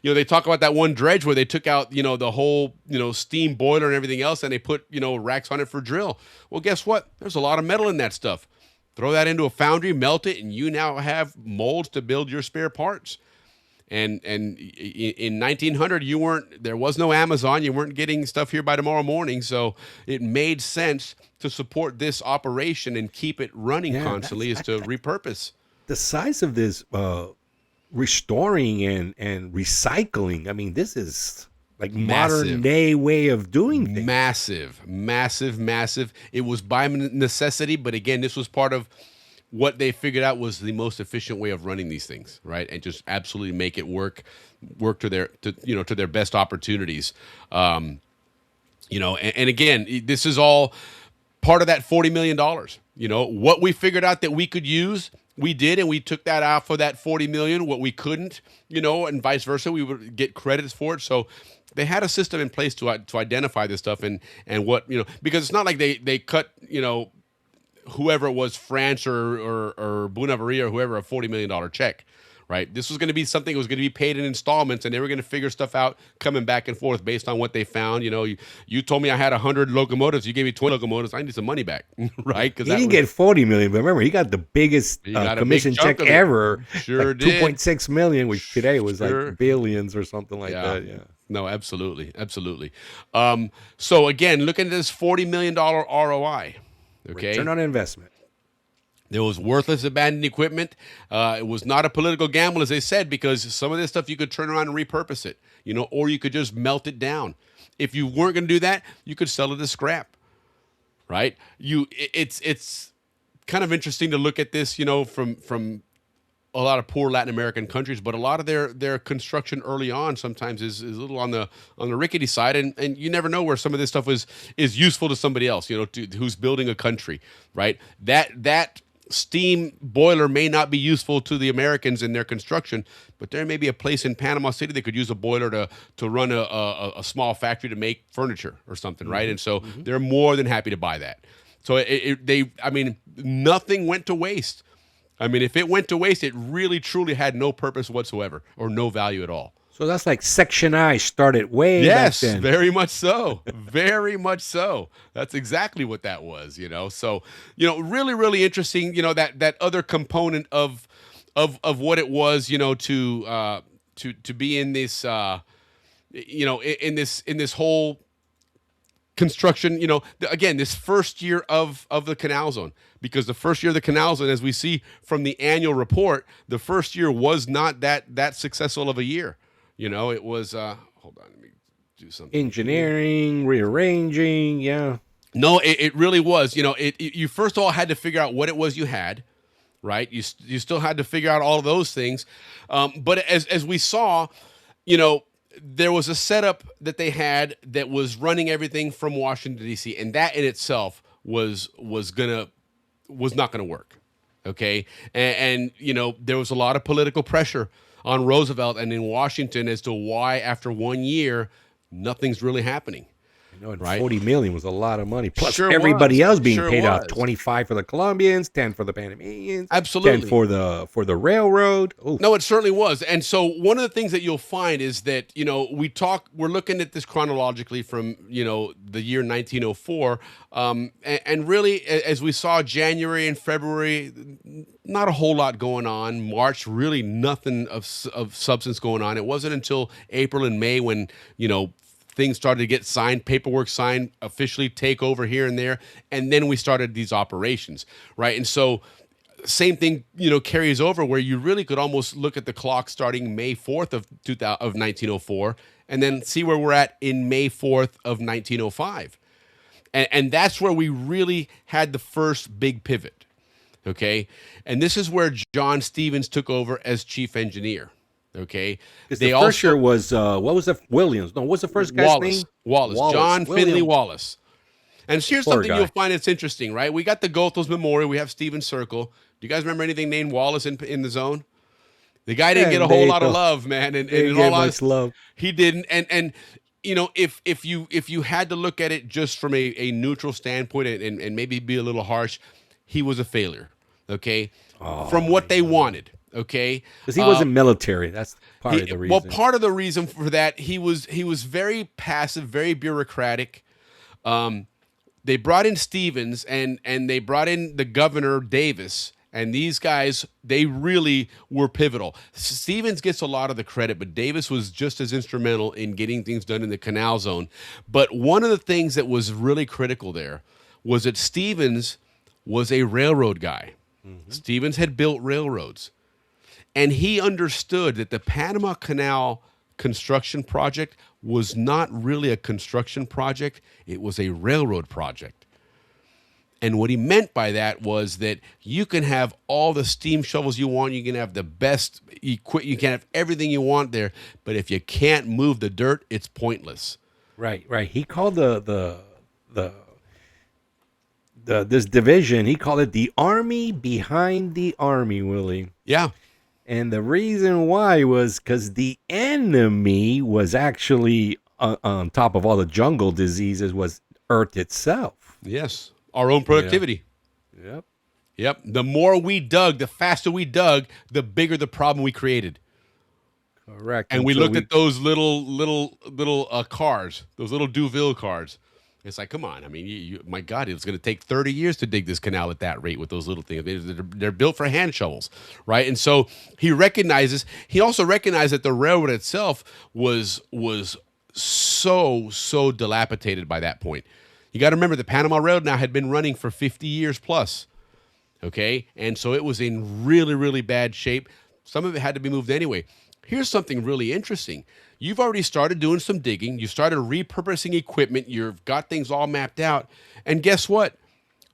they talk about that one dredge where they took out, the whole, steam boiler and everything else, and they put, racks on it for drill. Well, guess what? There's a lot of metal in that stuff. Throw that into a foundry, melt it, and you now have molds to build your spare parts. And in 1900, there was no Amazon. You weren't getting stuff here by tomorrow morning. So it made sense to support this operation and keep it running constantly, is to repurpose. The size of this restoring and recycling, I mean, this is like modern day way of doing things. Massive. It was by necessity, but again, this was part of what they figured out was the most efficient way of running these things, right? And just absolutely make it work to their best opportunities. And again, this is all part of that $40 million. What we figured out that we could use, we did, and we took that out for that $40 million. What we couldn't, and vice versa, we would get credits for it. So they had a system in place to identify this stuff and what, because it's not like they cut, whoever it was, France or Bunavaria or whoever, a $40 million check, right? This was going to be something that was going to be paid in installments, and they were going to figure stuff out coming back and forth based on what they found. You told me I had 100 locomotives. You gave me 20 locomotives. I need some money back, right? He didn't get 40 million, but remember, he got the biggest commission check ever. Sure like did. 2.6 million, which today was like billions or something like that. Yeah. No, absolutely. So again, look at this $40 million ROI. Okay. Return on investment. There was worthless abandoned equipment. It was not a political gamble, as they said, because some of this stuff you could turn around and repurpose it, or you could just melt it down. If you weren't going to do that, you could sell it as scrap, right? It's kind of interesting to look at this, from a lot of poor Latin American countries, but a lot of their construction early on sometimes is a little on the rickety side, and you never know where some of this stuff is useful to somebody else, who's building a country, right? That steam boiler may not be useful to the Americans in their construction, but there may be a place in Panama City that could use a boiler to run a small factory to make furniture or something, right? And so they're more than happy to buy that. So I mean, nothing went to waste. I mean, if it went to waste, it really truly had no purpose whatsoever or no value at all. So that's like Section I started way Yes, back then. very much so. Very much so. That's exactly what that was, So, really, really interesting, that other component of what it was, to be in this in this whole construction, again, this first year of the canal zone, because the first year of the canal zone, as we see from the annual report, the first year was not that successful of a year. It was, hold on, let me do something. Engineering, rearranging, yeah. No, it really was. You first of all had to figure out what it was you had, right? You still had to figure out all of those things. But as we saw, there was a setup that they had that was running everything from Washington, D.C., and that in itself was not gonna work. Okay. And there was a lot of political pressure on Roosevelt and in Washington as to why, after 1 year, nothing's really happening. And right? 40 million was a lot of money. Plus Sure everybody was. else being Sure paid was. off. 25 for the Colombians, 10 for the Panamanians, Absolutely. 10 for the railroad. Oof. No, it certainly was. And so one of the things that you'll find is that, we're looking at this chronologically from, the year 1904. And really, as we saw January and February, not a whole lot going on. March, really nothing of substance going on. It wasn't until April and May when, things started to get signed, paperwork signed, officially take over here and there, and then we started these operations, right? And so same thing, carries over where you really could almost look at the clock starting May 4th of 1904 and then see where we're at in May 4th of 1905. And that's where we really had the first big pivot, okay? And this is where John Stevens took over as chief engineer. Okay. The first year was what was the Williams? No, what's the first guy's name? Wallace. John Finley Wallace. And here's Poor something guy. you'll find that's interesting, right? We got the Goethals Memorial. We have Stevens Circle. Do you guys remember anything named Wallace in the zone? The guy didn't get a whole lot of love, man. And in all honesty, love. he didn't. And if you had to look at it just from a neutral standpoint and maybe be a little harsh, he was a failure. Okay, from what they wanted. Okay, Because he wasn't military. That's part of the reason. Well, part of the reason for that, he was very passive, very bureaucratic. They brought in Stevens and they brought in the governor Davis, and these guys, they really were pivotal. Stevens gets a lot of the credit, but Davis was just as instrumental in getting things done in the canal zone. But one of the things that was really critical there was that Stevens was a railroad guy. Mm-hmm. Stevens had built railroads. And he understood that the Panama Canal construction project was not really a construction project. It was a railroad project. And what he meant by that was that you can have all the steam shovels you want. You can have the best equipment. You can have everything you want there. But if you can't move the dirt, it's pointless. Right. He called this division, he called it the army behind the army, Willie. Yeah. And the reason why was because the enemy was actually on top of all the jungle diseases was Earth itself. Yes. Our own productivity. Yep. Yep. The more we dug, the faster we dug, the bigger the problem we created. Correct. And we looked at those little cars, those little Duville cars. It's like, come on. I mean, my God, it's going to take 30 years to dig this canal at that rate with those little things. They're built for hand shovels, right? And so he also recognized that the railroad itself was so dilapidated by that point. You got to remember the Panama Railroad now had been running for 50 years plus, okay? And so it was in really, really bad shape. Some of it had to be moved anyway. Here's something really interesting. You've already started doing some digging. You started repurposing equipment. You've got things all mapped out. And guess what?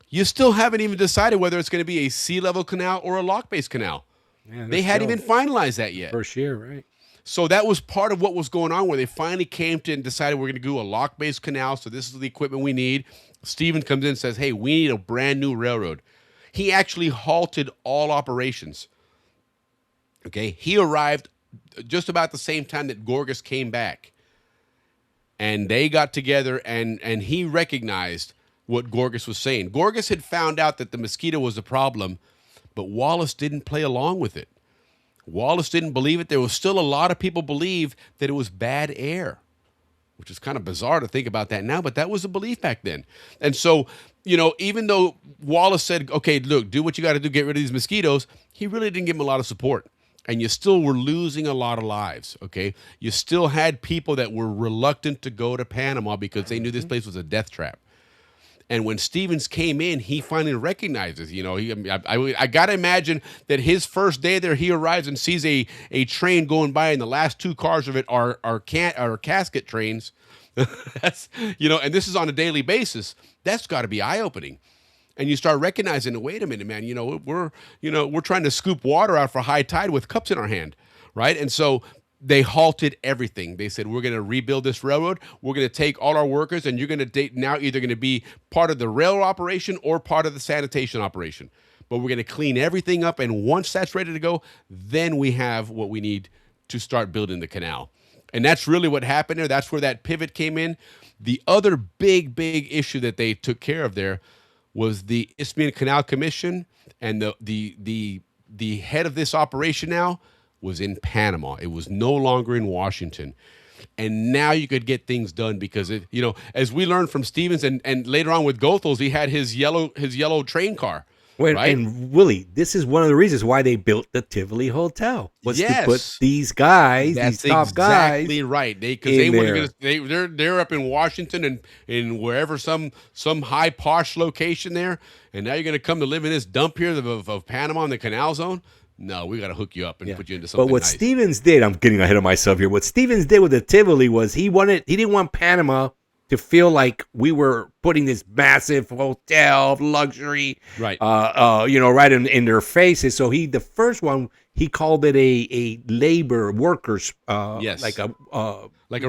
You still haven't even decided whether it's going to be a sea level canal or a lock-based canal. Yeah, they hadn't even finalized that yet. First year, right? So that was part of what was going on, where they finally came to and decided we're going to do a lock-based canal. So this is the equipment we need. Stevens comes in and says, hey, we need a brand new railroad. He actually halted all operations. Okay, he arrived just about the same time that Gorgas came back, and they got together, and he recognized what Gorgas was saying. Gorgas had found out that the mosquito was the problem, but Wallace didn't play along with it. Wallace didn't believe it. There was still a lot of people believe that it was bad air, which is kind of bizarre to think about that now, but that was a belief back then. And so, even though Wallace said, okay, look, do what you got to do, get rid of these mosquitoes, he really didn't give him a lot of support. And you still were losing a lot of lives, okay? You still had people that were reluctant to go to Panama because they knew this place was a death trap. And when Stevens came in, he finally recognizes, I got to imagine that his first day there, he arrives and sees a train going by, and the last two cars of it are casket trains. That's, and this is on a daily basis. That's got to be eye-opening. And you start recognizing, wait a minute, man, we're trying to scoop water out for high tide with cups in our hand, right? And so they halted everything. They said, we're going to rebuild this railroad. We're going to take all our workers, and you're going to now either going to be part of the railroad operation or part of the sanitation operation. But we're going to clean everything up, and once that's ready to go, then we have what we need to start building the canal. And that's really what happened there. That's where that pivot came in. The other big issue that they took care of there was the Isthmian Canal Commission, and the head of this operation now was in Panama. It was no longer in Washington. And now you could get things done because as we learned from Stevens and later on with Goethals, he had his yellow train car. Wait, right? And Willie, this is one of the reasons why they built the Tivoli Hotel, was to put these guys, these top guys. Exactly right. They're up in Washington and in wherever some high posh location there, and now you're going to come to live in this dump here of Panama in the Canal Zone. No, we got to hook you up and put you into something. But what nice. Stevens did, I'm getting ahead of myself here. What Stevens did with the Tivoli was he didn't want Panama to feel like we were putting this massive hotel of luxury, right? Right in their faces. So the first one, he called it a labor workers, like a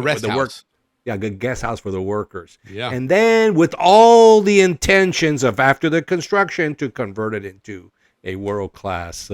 rest house. A guest house for the workers. Yeah. And then with all the intentions of after the construction to convert it into a world class,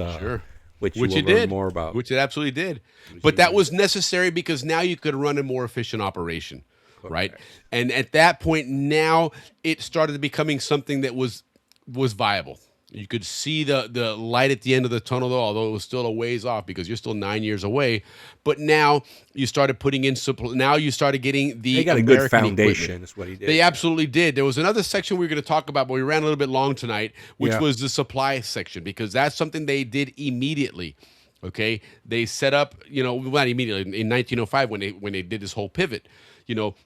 which you will learn more about. Which it absolutely did. But that was necessary because now you could run a more efficient operation. Right. And at that point, now it started becoming something that was viable. You could see the light at the end of the tunnel, though, although it was still a ways off because you're still 9 years away. But now you started putting in supply. Now you started getting the They got American a good foundation. equipment. Is what he did. They absolutely did. There was another section we were going to talk about, but we ran a little bit long tonight, which was the supply section, because that's something they did immediately. Okay, they set up, not immediately in 1905 when they did this whole pivot.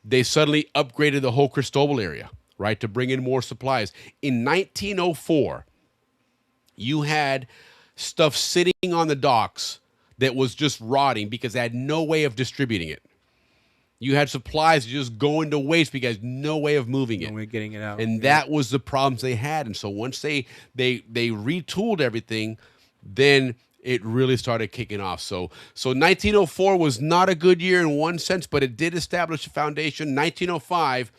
They suddenly upgraded the whole Cristobal area, right, to bring in more supplies. In 1904, you had stuff sitting on the docks that was just rotting because they had no way of distributing it. You had supplies just going to waste because no way of moving it. No way of getting it out. And that was the problems they had. And so once they retooled everything, then it really started kicking off. So 1904 was not a good year in one sense, but it did establish a foundation. 1905,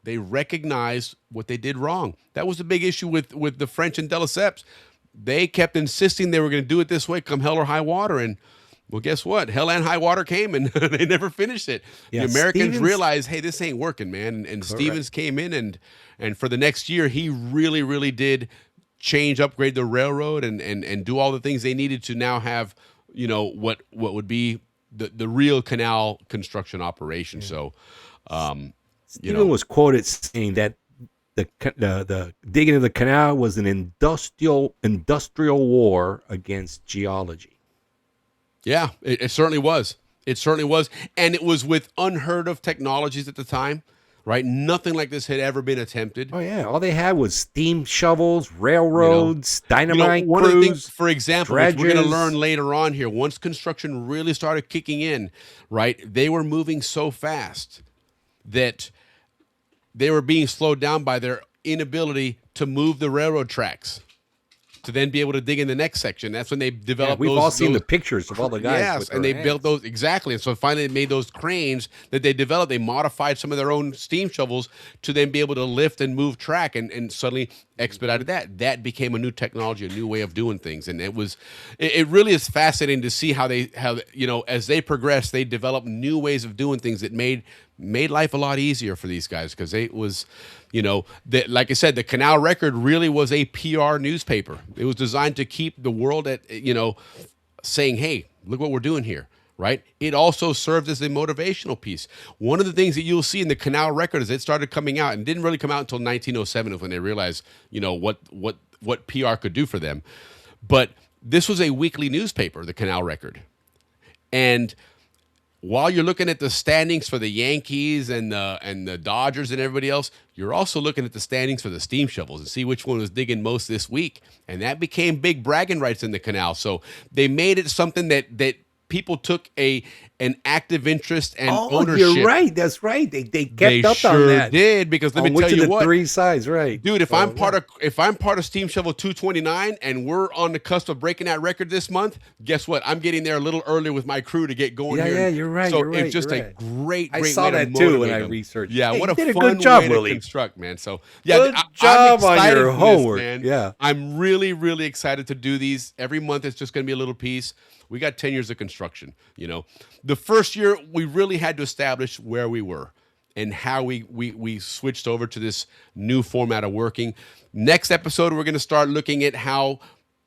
they recognized what they did wrong. That was the big issue with the French and de Lesseps. They kept insisting they were going to do it this way, come hell or high water. And, well, guess what? Hell and high water came, and they never finished it. Yeah, the Americans realized, hey, this ain't working, man. And Stevens came in, and for the next year, he really, really did upgrade the railroad and do all the things they needed to now have, what would be the real canal construction operation. Yeah. So, Stephen was quoted saying that the digging of the canal was an industrial war against geology. Yeah, it certainly was. It certainly was, and it was with unheard of technologies at the time. Right, nothing like this had ever been attempted. Oh yeah, all they had was steam shovels, railroads, dynamite one crews. Of the things, for example, which we're going to learn later on here, once construction really started kicking in, right, they were moving so fast that they were being slowed down by their inability to move the railroad tracks. to then be able to dig in the next section. That's when they developed We've those, all seen those- the pictures of all the guys. Yes, with and their they built hands. those exactly. And so finally, they made those cranes that they developed. They modified some of their own steam shovels to then be able to lift and move track, and suddenly expedited that. That became a new technology, a new way of doing things, and it really is fascinating to see how as they progressed, they developed new ways of doing things that made life a lot easier for these guys, because it was, like I said, the Canal Record really was a PR newspaper. It was designed to keep the world at, saying, hey, look what we're doing here, right? It also served as a motivational piece. One of the things that you'll see in the Canal Record is it started coming out, and didn't really come out until 1907 when they realized, what PR could do for them. But this was a weekly newspaper, the Canal Record. And while you're looking at the standings for the Yankees and the Dodgers and everybody else, you're also looking at the standings for the steam shovels and see which one was digging most this week. And that became big bragging rights in the canal. So they made it something that people took an active interest and ownership. You're right. That's right. They kept They up sure on that. did, because let me which tell of you the what, three sides, right, dude. If I'm part of Steam Shovel 229 and we're on the cusp of breaking that record this month, guess what? I'm getting there a little earlier with my crew to get going. Yeah, you're right. So you're right, it's just you're a right. great. I Great saw way to that too when motivate I them. researched. Yeah, Hey, what you a did a fun good job, way Willie. to construct, man. So yeah, Good I'm job on excited your for this, homework. man. Yeah. I'm really, really excited to do these. Every month it's just going to be a little piece. We got 10 years of construction. The first year we really had to establish where we were and how we switched over to this new format of working. Next episode, we're going to start looking at how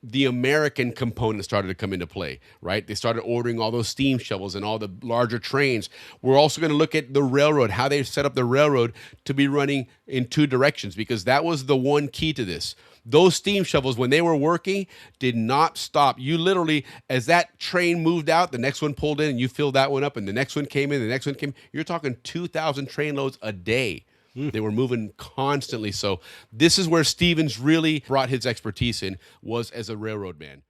the American component started to come into play, right? They started ordering all those steam shovels and all the larger trains. We're also going to look at the railroad, how they set up the railroad to be running in two directions, because that was the one key to this. Those steam shovels, when they were working, did not stop. You literally, as that train moved out, the next one pulled in and you filled that one up, and the next one came in, the next one came. You're talking 2,000 train loads a day. They were moving constantly. So this is where Stevens really brought his expertise in, was as a railroad man.